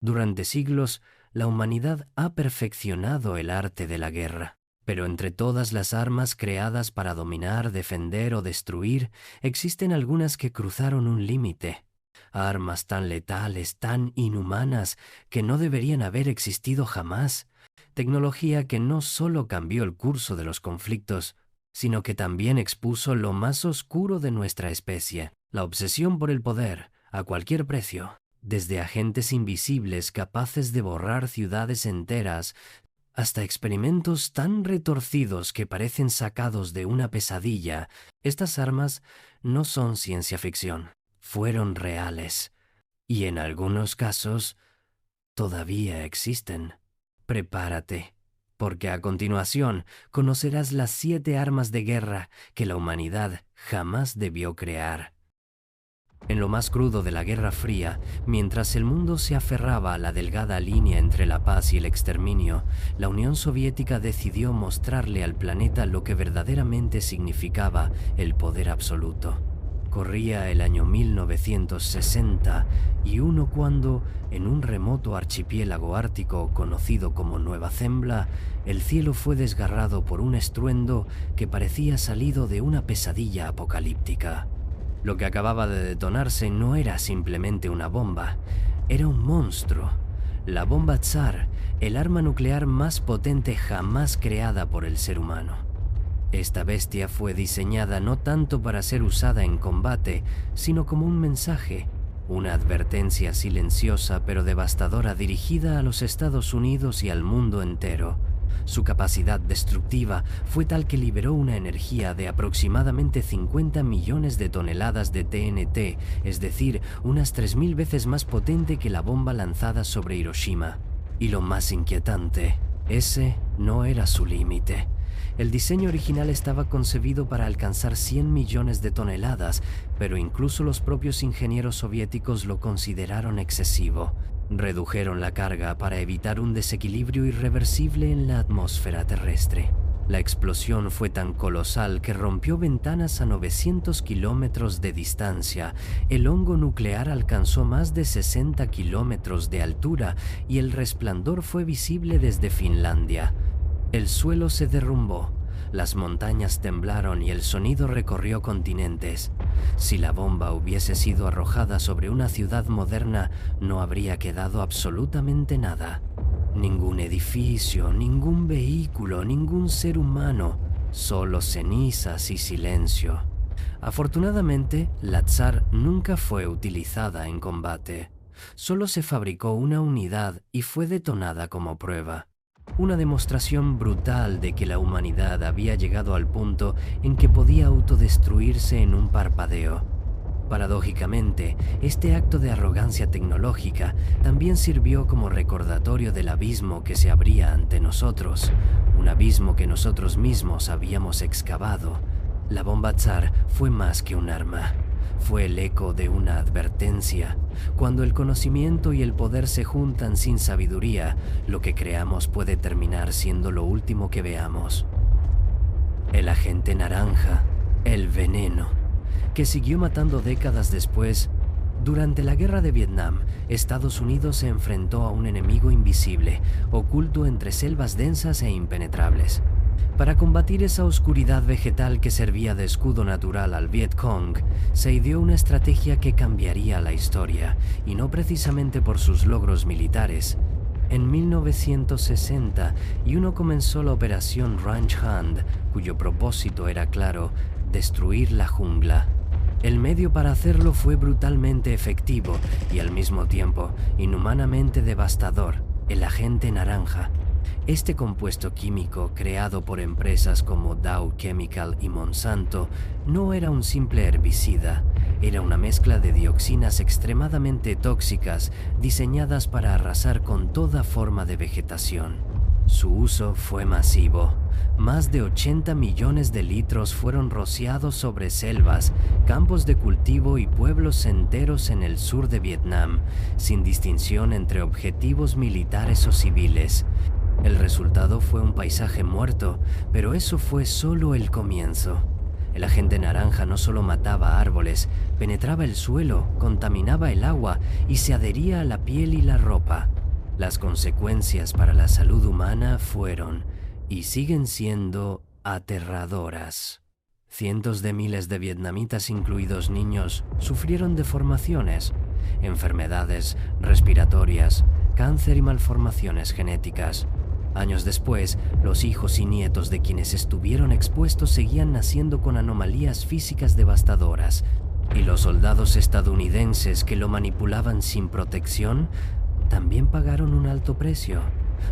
Durante siglos, la humanidad ha perfeccionado el arte de la guerra. Pero entre todas las armas creadas para dominar, defender o destruir, existen algunas que cruzaron un límite. Armas tan letales, tan inhumanas, que no deberían haber existido jamás. Tecnología que no solo cambió el curso de los conflictos, sino que también expuso lo más oscuro de nuestra especie, la obsesión por el poder, a cualquier precio. Desde agentes invisibles capaces de borrar ciudades enteras, hasta experimentos tan retorcidos que parecen sacados de una pesadilla, estas armas no son ciencia ficción, fueron reales. Y en algunos casos, todavía existen. Prepárate, porque a continuación conocerás las 7 armas de guerra que la humanidad jamás debió crear. En lo más crudo de la Guerra Fría, mientras el mundo se aferraba a la delgada línea entre la paz y el exterminio, la Unión Soviética decidió mostrarle al planeta lo que verdaderamente significaba el poder absoluto. Corría el año 1960 y uno cuando, en un remoto archipiélago ártico conocido como Nueva Zembla, el cielo fue desgarrado por un estruendo que parecía salido de una pesadilla apocalíptica. Lo que acababa de detonarse no era simplemente una bomba, era un monstruo. La bomba Tsar, el arma nuclear más potente jamás creada por el ser humano. Esta bestia fue diseñada no tanto para ser usada en combate, sino como un mensaje, una advertencia silenciosa pero devastadora dirigida a los Estados Unidos y al mundo entero. Su capacidad destructiva fue tal que liberó una energía de aproximadamente 50 millones de toneladas de TNT, es decir, unas 3000 veces más potente que la bomba lanzada sobre Hiroshima. Y lo más inquietante, ese no era su límite. El diseño original estaba concebido para alcanzar 100 millones de toneladas, pero incluso los propios ingenieros soviéticos lo consideraron excesivo. Redujeron la carga para evitar un desequilibrio irreversible en la atmósfera terrestre. La explosión fue tan colosal que rompió ventanas a 900 kilómetros de distancia. El hongo nuclear alcanzó más de 60 kilómetros de altura y el resplandor fue visible desde Finlandia. El suelo se derrumbó, las montañas temblaron y el sonido recorrió continentes. Si la bomba hubiese sido arrojada sobre una ciudad moderna, no habría quedado absolutamente nada. Ningún edificio, ningún vehículo, ningún ser humano, solo cenizas y silencio. Afortunadamente, la Tsar nunca fue utilizada en combate. Solo se fabricó una unidad y fue detonada como prueba. Una demostración brutal de que la humanidad había llegado al punto en que podía autodestruirse en un parpadeo. Paradójicamente, este acto de arrogancia tecnológica también sirvió como recordatorio del abismo que se abría ante nosotros, un abismo que nosotros mismos habíamos excavado. La bomba Tsar fue más que un arma. Fue el eco de una advertencia. Cuando el conocimiento y el poder se juntan sin sabiduría, lo que creamos puede terminar siendo lo último que veamos. El agente naranja, el veneno, que siguió matando décadas después. Durante la Guerra de Vietnam, Estados Unidos se enfrentó a un enemigo invisible, oculto entre selvas densas e impenetrables. Para combatir esa oscuridad vegetal que servía de escudo natural al Vietcong, se ideó una estrategia que cambiaría la historia, y no precisamente por sus logros militares. En 1961 comenzó la operación Ranch Hand, cuyo propósito era claro: destruir la jungla. El medio para hacerlo fue brutalmente efectivo y al mismo tiempo inhumanamente devastador: el agente naranja. Este compuesto químico, creado por empresas como Dow Chemical y Monsanto, no era un simple herbicida, era una mezcla de dioxinas extremadamente tóxicas diseñadas para arrasar con toda forma de vegetación. Su uso fue masivo. Más de 80 millones de litros fueron rociados sobre selvas, campos de cultivo y pueblos enteros en el sur de Vietnam, sin distinción entre objetivos militares o civiles. El resultado fue un paisaje muerto, pero eso fue solo el comienzo. El agente naranja no solo mataba árboles, penetraba el suelo, contaminaba el agua y se adhería a la piel y la ropa. Las consecuencias para la salud humana fueron, y siguen siendo, aterradoras. Cientos de miles de vietnamitas, incluidos niños, sufrieron deformaciones, enfermedades respiratorias, cáncer y malformaciones genéticas. Años después, los hijos y nietos de quienes estuvieron expuestos seguían naciendo con anomalías físicas devastadoras, y los soldados estadounidenses que lo manipulaban sin protección también pagaron un alto precio.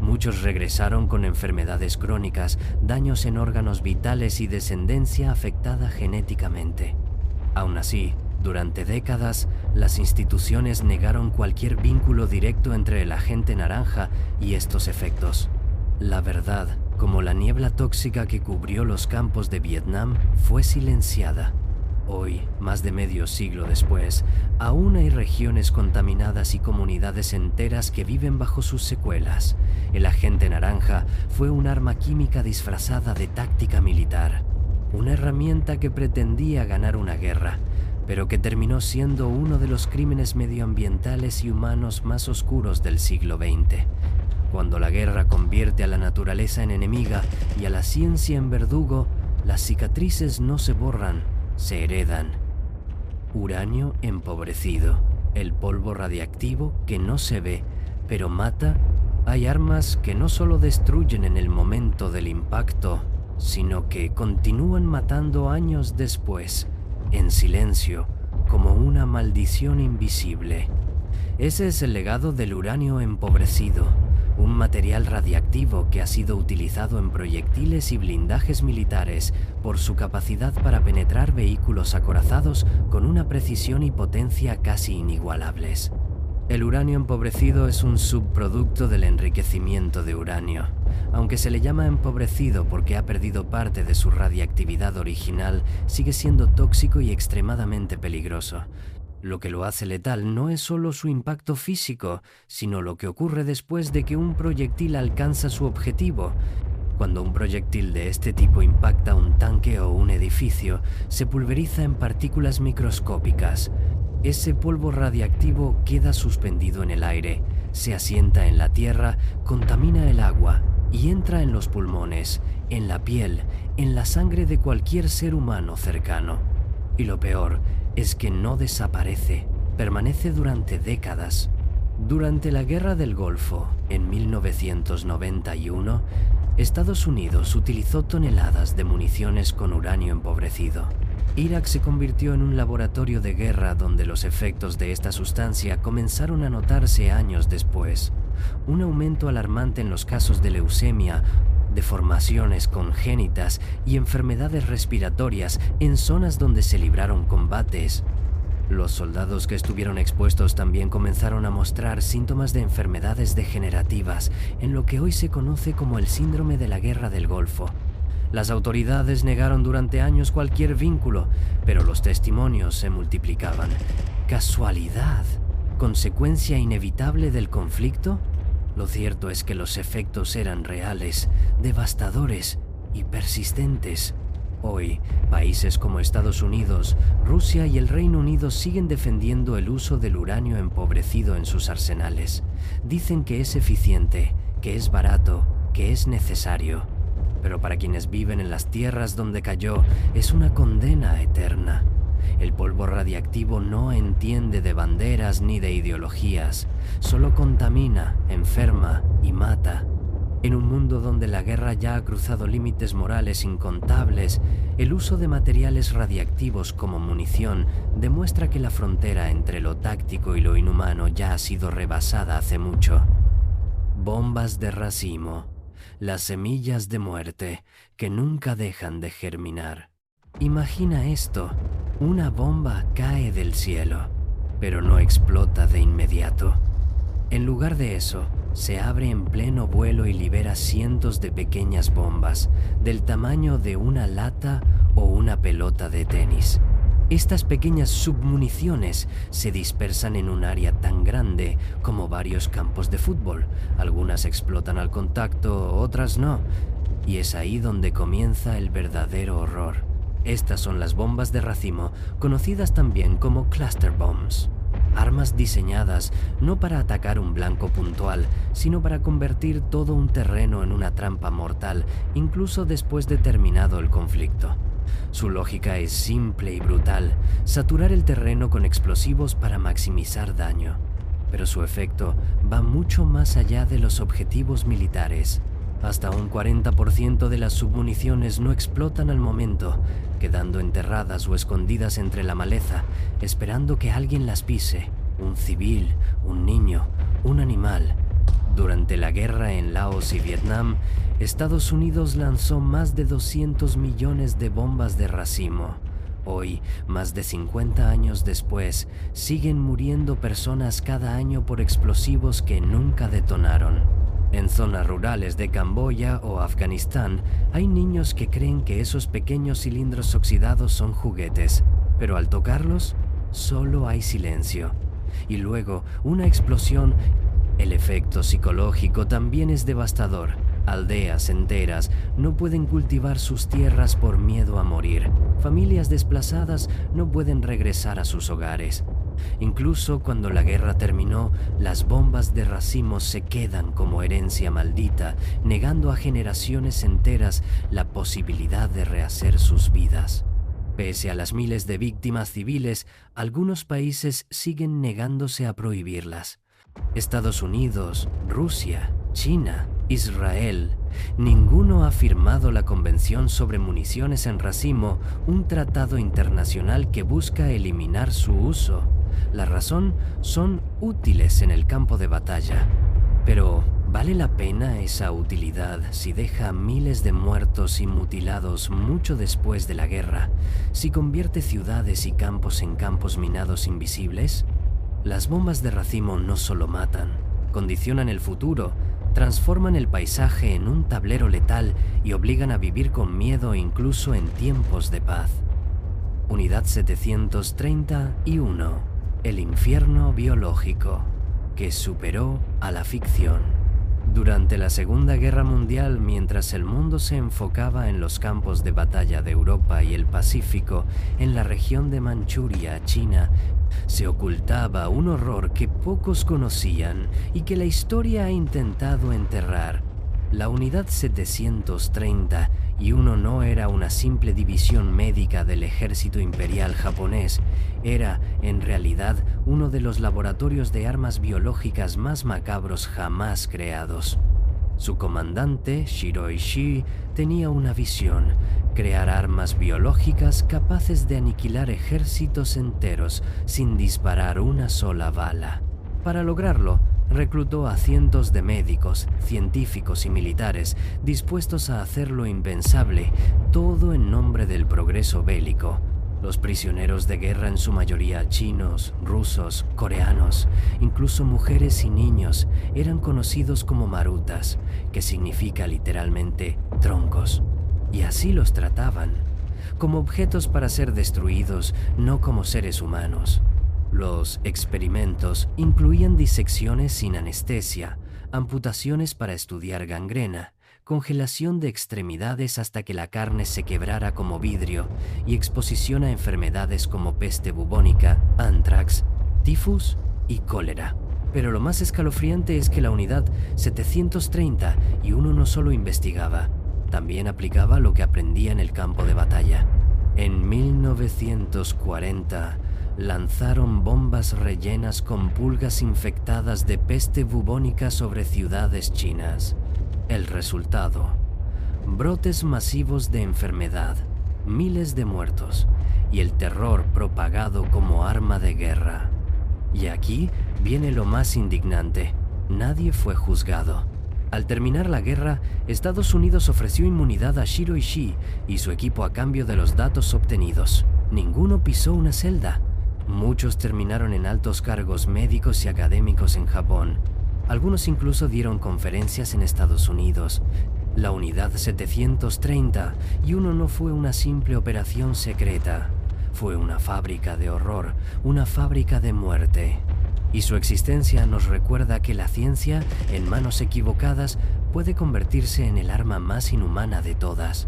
Muchos regresaron con enfermedades crónicas, daños en órganos vitales y descendencia afectada genéticamente. Aún así, durante décadas, las instituciones negaron cualquier vínculo directo entre el agente naranja y estos efectos. La verdad, como la niebla tóxica que cubrió los campos de Vietnam, fue silenciada. Hoy, más de medio siglo después, aún hay regiones contaminadas y comunidades enteras que viven bajo sus secuelas. El agente naranja fue un arma química disfrazada de táctica militar, una herramienta que pretendía ganar una guerra, pero que terminó siendo uno de los crímenes medioambientales y humanos más oscuros del siglo XX. Cuando la guerra convierte a la naturaleza en enemiga y a la ciencia en verdugo, las cicatrices no se borran, se heredan. Uranio empobrecido, el polvo radiactivo que no se ve, pero mata. Hay armas que no solo destruyen en el momento del impacto, sino que continúan matando años después, en silencio, como una maldición invisible. Ese es el legado del uranio empobrecido, un material radiactivo que ha sido utilizado en proyectiles y blindajes militares por su capacidad para penetrar vehículos acorazados con una precisión y potencia casi inigualables. El uranio empobrecido es un subproducto del enriquecimiento de uranio. Aunque se le llama empobrecido porque ha perdido parte de su radiactividad original, sigue siendo tóxico y extremadamente peligroso. Lo que lo hace letal no es solo su impacto físico, sino lo que ocurre después de que un proyectil alcanza su objetivo. Cuando un proyectil de este tipo impacta un tanque o un edificio, se pulveriza en partículas microscópicas. Ese polvo radiactivo queda suspendido en el aire, se asienta en la tierra, contamina el agua y entra en los pulmones, en la piel, en la sangre de cualquier ser humano cercano. Y lo peor es que no desaparece, permanece durante décadas. Durante la Guerra del Golfo, en 1991, Estados Unidos utilizó toneladas de municiones con uranio empobrecido. Irak se convirtió en un laboratorio de guerra donde los efectos de esta sustancia comenzaron a notarse años después. Un aumento alarmante en los casos de leucemia, deformaciones congénitas y enfermedades respiratorias en zonas donde se libraron combates. Los soldados que estuvieron expuestos también comenzaron a mostrar síntomas de enfermedades degenerativas en lo que hoy se conoce como el síndrome de la Guerra del Golfo. Las autoridades negaron durante años cualquier vínculo, pero los testimonios se multiplicaban. ¿Casualidad? ¿Consecuencia inevitable del conflicto? Lo cierto es que los efectos eran reales, devastadores y persistentes. Hoy, países como Estados Unidos, Rusia y el Reino Unido siguen defendiendo el uso del uranio empobrecido en sus arsenales. Dicen que es eficiente, que es barato, que es necesario. Pero para quienes viven en las tierras donde cayó, es una condena eterna. El polvo radiactivo no entiende de banderas ni de ideologías, solo contamina, enferma y mata. En un mundo donde la guerra ya ha cruzado límites morales incontables, el uso de materiales radiactivos como munición demuestra que la frontera entre lo táctico y lo inhumano ya ha sido rebasada hace mucho. Bombas de racimo, las semillas de muerte que nunca dejan de germinar. Imagina esto, una bomba cae del cielo, pero no explota de inmediato. En lugar de eso, se abre en pleno vuelo y libera cientos de pequeñas bombas, del tamaño de una lata o una pelota de tenis. Estas pequeñas submuniciones se dispersan en un área tan grande como varios campos de fútbol. Algunas explotan al contacto, otras no. Y es ahí donde comienza el verdadero horror. Estas son las bombas de racimo, conocidas también como cluster bombs. Armas diseñadas no para atacar un blanco puntual, sino para convertir todo un terreno en una trampa mortal, incluso después de terminado el conflicto. Su lógica es simple y brutal: saturar el terreno con explosivos para maximizar daño. Pero su efecto va mucho más allá de los objetivos militares. Hasta un 40% de las submuniciones no explotan al momento, quedando enterradas o escondidas entre la maleza, esperando que alguien las pise: un civil, un niño, un animal. Durante la guerra en Laos y Vietnam, Estados Unidos lanzó más de 200 millones de bombas de racimo. Hoy, más de 50 años después, siguen muriendo personas cada año por explosivos que nunca detonaron. En zonas rurales de Camboya o Afganistán, hay niños que creen que esos pequeños cilindros oxidados son juguetes, pero al tocarlos, solo hay silencio. Y luego, una explosión. El efecto psicológico también es devastador. Aldeas enteras no pueden cultivar sus tierras por miedo a morir. Familias desplazadas no pueden regresar a sus hogares. Incluso cuando la guerra terminó, las bombas de racimo se quedan como herencia maldita, negando a generaciones enteras la posibilidad de rehacer sus vidas. Pese a las miles de víctimas civiles, algunos países siguen negándose a prohibirlas. Estados Unidos, Rusia, China, Israel, ninguno ha firmado la Convención sobre Municiones en Racimo, un tratado internacional que busca eliminar su uso. La razón: son útiles en el campo de batalla. Pero, ¿vale la pena esa utilidad si deja a miles de muertos y mutilados mucho después de la guerra? ¿Si convierte ciudades y campos en campos minados invisibles? Las bombas de racimo no solo matan, condicionan el futuro, transforman el paisaje en un tablero letal y obligan a vivir con miedo incluso en tiempos de paz. Unidad 731. El infierno biológico, que superó a la ficción. Durante la Segunda Guerra Mundial, mientras el mundo se enfocaba en los campos de batalla de Europa y el Pacífico, en la región de Manchuria, China, se ocultaba un horror que pocos conocían y que la historia ha intentado enterrar. La Unidad 731 no era una simple división médica del ejército imperial japonés. Era, en realidad, uno de los laboratorios de armas biológicas más macabros jamás creados. Su comandante, Shiro Ishii, tenía una visión: crear armas biológicas capaces de aniquilar ejércitos enteros sin disparar una sola bala. Para lograrlo, reclutó a cientos de médicos, científicos y militares dispuestos a hacer lo impensable, todo en nombre del progreso bélico. Los prisioneros de guerra, en su mayoría chinos, rusos, coreanos, incluso mujeres y niños, eran conocidos como marutas, que significa literalmente troncos. Y así los trataban, como objetos para ser destruidos, no como seres humanos. Los experimentos incluían disecciones sin anestesia, amputaciones para estudiar gangrena, congelación de extremidades hasta que la carne se quebrara como vidrio y exposición a enfermedades como peste bubónica, anthrax, tifus y cólera. Pero lo más escalofriante es que la Unidad 731 no solo investigaba, también aplicaba lo que aprendía en el campo de batalla. En 1940, lanzaron bombas rellenas con pulgas infectadas de peste bubónica sobre ciudades chinas. El resultado: brotes masivos de enfermedad, miles de muertos y el terror propagado como arma de guerra. Y aquí viene lo más indignante: nadie fue juzgado. Al terminar la guerra, Estados Unidos ofreció inmunidad a Shiro Ishii y su equipo a cambio de los datos obtenidos. Ninguno pisó una celda. Muchos terminaron en altos cargos médicos y académicos en Japón. Algunos incluso dieron conferencias en Estados Unidos. La Unidad 731 no fue una simple operación secreta. Fue una fábrica de horror, una fábrica de muerte. Y su existencia nos recuerda que la ciencia, en manos equivocadas, puede convertirse en el arma más inhumana de todas.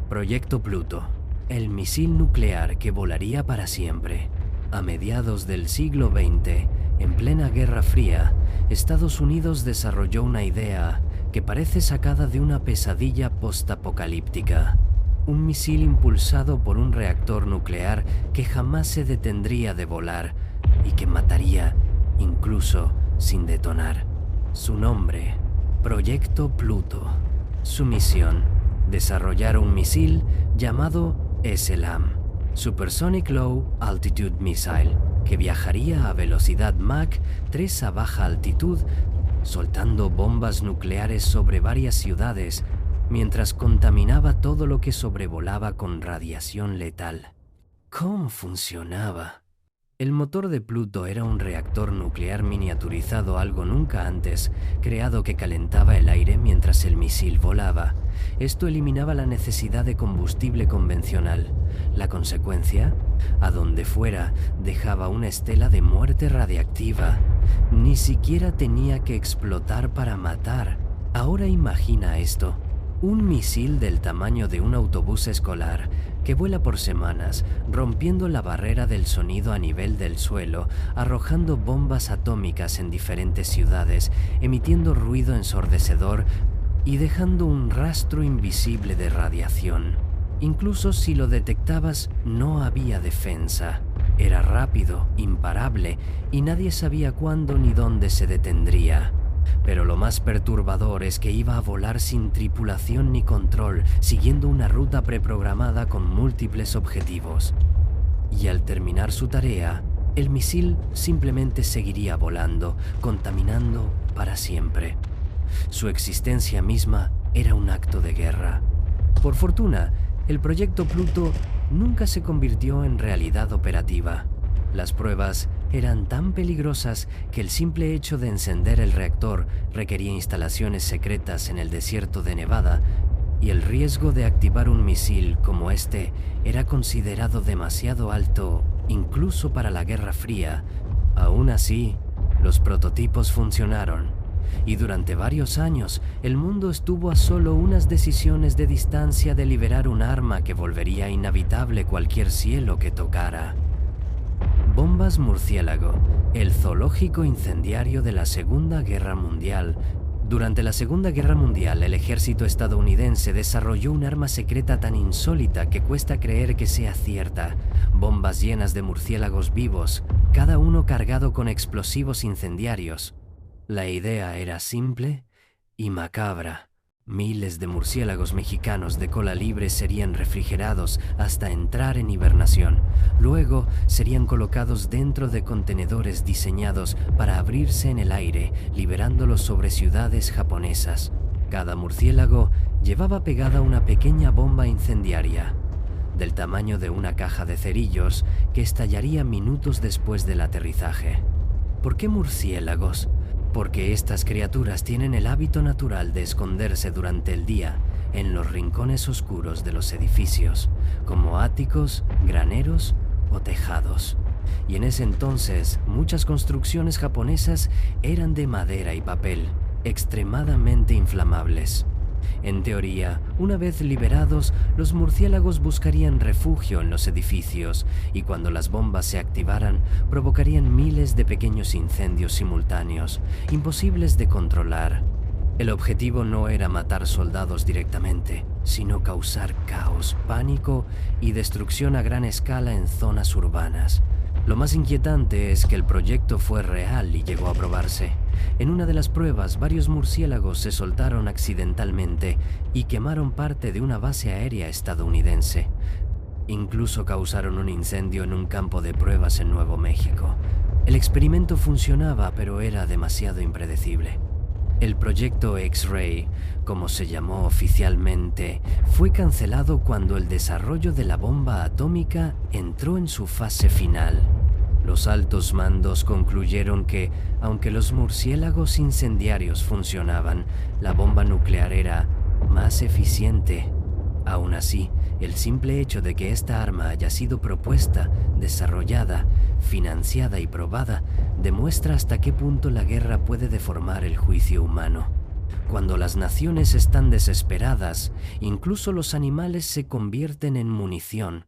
Proyecto Pluto. el misil nuclear que volaría para siempre. A mediados del siglo XX, en plena Guerra Fría, Estados Unidos desarrolló una idea que parece sacada de una pesadilla postapocalíptica. Un misil impulsado por un reactor nuclear que jamás se detendría de volar y que mataría incluso sin detonar. Su nombre, Proyecto Pluto. Su misión, desarrollar un misil llamado SLAM, Supersonic Low Altitude Missile, que viajaría a velocidad Mach 3 a baja altitud, soltando bombas nucleares sobre varias ciudades, mientras contaminaba todo lo que sobrevolaba con radiación letal. ¿Cómo funcionaba? El motor de Pluto era un reactor nuclear miniaturizado algo nunca antes creado que calentaba el aire mientras el misil volaba. Esto eliminaba la necesidad de combustible convencional. La consecuencia, a donde fuera, dejaba una estela de muerte radiactiva. Ni siquiera tenía que explotar para matar. Ahora imagina esto. Un misil del tamaño de un autobús escolar que vuela por semanas, rompiendo la barrera del sonido a nivel del suelo, arrojando bombas atómicas en diferentes ciudades, emitiendo ruido ensordecedor y dejando un rastro invisible de radiación. Incluso si lo detectabas, no había defensa. Era rápido, imparable, y nadie sabía cuándo ni dónde se detendría. Pero lo más perturbador es que iba a volar sin tripulación ni control, siguiendo una ruta preprogramada con múltiples objetivos. Y al terminar su tarea, el misil simplemente seguiría volando, contaminando para siempre. Su existencia misma era un acto de guerra. Por fortuna, el proyecto Pluto nunca se convirtió en realidad operativa. Las pruebas eran tan peligrosas que el simple hecho de encender el reactor requería instalaciones secretas en el desierto de Nevada, y el riesgo de activar un misil como este era considerado demasiado alto, incluso para la Guerra Fría. Aún así, los prototipos funcionaron, y durante varios años el mundo estuvo a solo unas decisiones de distancia de liberar un arma que volvería inhabitable cualquier cielo que tocara. Bombas Murciélago, el zoológico incendiario de la Segunda Guerra Mundial. Durante la Segunda Guerra Mundial, el ejército estadounidense desarrolló un arma secreta tan insólita que cuesta creer que sea cierta. Bombas llenas de murciélagos vivos, cada uno cargado con explosivos incendiarios. La idea era simple y macabra. Miles de murciélagos mexicanos de cola libre serían refrigerados hasta entrar en hibernación. Luego serían colocados dentro de contenedores diseñados para abrirse en el aire, liberándolos sobre ciudades japonesas. Cada murciélago llevaba pegada una pequeña bomba incendiaria, del tamaño de una caja de cerillos, que estallaría minutos después del aterrizaje. ¿Por qué murciélagos? Porque estas criaturas tienen el hábito natural de esconderse durante el día en los rincones oscuros de los edificios, como áticos, graneros o tejados. Y en ese entonces, muchas construcciones japonesas eran de madera y papel, extremadamente inflamables. En teoría, una vez liberados, los murciélagos buscarían refugio en los edificios, y cuando las bombas se activaran, provocarían miles de pequeños incendios simultáneos, imposibles de controlar. El objetivo no era matar soldados directamente, sino causar caos, pánico y destrucción a gran escala en zonas urbanas. Lo más inquietante es que el proyecto fue real y llegó a probarse. En una de las pruebas, varios murciélagos se soltaron accidentalmente y quemaron parte de una base aérea estadounidense. Incluso causaron un incendio en un campo de pruebas en Nuevo México. El experimento funcionaba, pero era demasiado impredecible. El proyecto X-Ray, como se llamó oficialmente, fue cancelado cuando el desarrollo de la bomba atómica entró en su fase final. Los altos mandos concluyeron que, aunque los murciélagos incendiarios funcionaban, la bomba nuclear era más eficiente. Aún así, el simple hecho de que esta arma haya sido propuesta, desarrollada, financiada y probada, demuestra hasta qué punto la guerra puede deformar el juicio humano. Cuando las naciones están desesperadas, incluso los animales se convierten en munición.